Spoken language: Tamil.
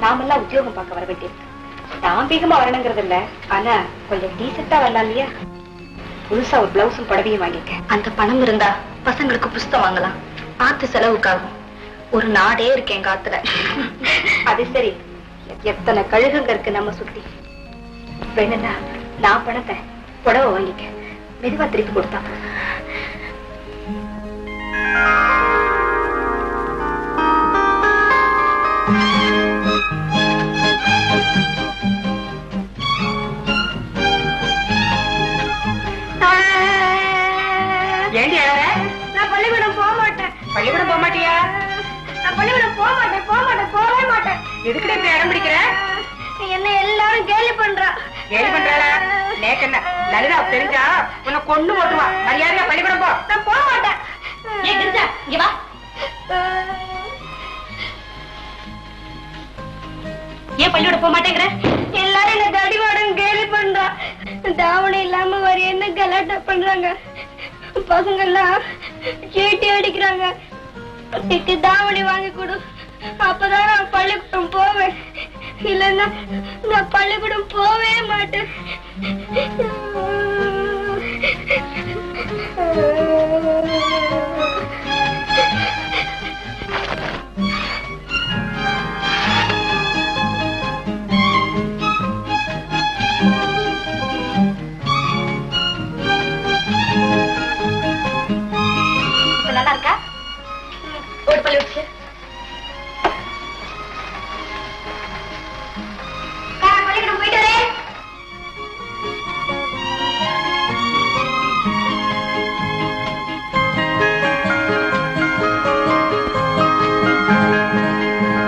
நாமெல்லாம் உத்தியோகம் பார்க்க வர வேண்டியிருக்கு. தாம்பிகமா வரணுங்கிறது இல்ல, ஆனா கொஞ்சம் டீசெண்டா வரலாம் இல்லையா? புதுசா ஒரு பிளவுஸும் புடவையும் வாங்கிக்க. அந்த பணம் இருந்தா பசங்களுக்கு புஸ்தகம் வாங்கலாம், ஆத்து செலவுக்காகும். ஒரு நாடே இருக்கேன் காத்துல. அது சரி, எத்தனை கழுகுங்க இருக்கு நம்ம சுத்தி. வேணும்னா நான் பணத்தை புடவை வாங்கிக்க, மெதுவா திருப்பி கொடுத்தா. நான் பள்ளிக்கூடம் போக மாட்டேன். பள்ளிக்கூடம் போக மாட்டியா? நான் பள்ளிக்கூடம் போக மாட்டேன், போக மாட்டேன், போகவே மாட்டேன். எதுக்குடா இப்படி இடம் பிடிக்கிற? என்ன எல்லாரும் கேலி பண்றா. கேலி பண்றாளா? நேக்கண்ண லலிதா தெரிஞ்சா உன்னை கொண்டு போட்டுவா. மரியாதையா பள்ளிக்கூடம் போ. நான் போக மாட்டேன். ஏன் தெரிஞ்சா இங்க வா. ஏன் பள்ளிக்கூடம் போக மாட்டேங்கிற? எல்லாரும் என்ன தடிவாடம் கேலி பண்றா. தாவணி இல்லாம வர என்ன கலாட்டா பண்றாங்க. பசங்க எல்லாம் சீட்டி அடிக்கிறாங்க. எனக்கு தாவணி வாங்கி கொடு, அப்பதான் நான் பள்ளிக்கூடம் போவேன். இல்லன்னா நான் பள்ளிக்கூடம் போவே மாட்டேன். நல்லா இருக்கா? ஒரு பள்ளி வச்சு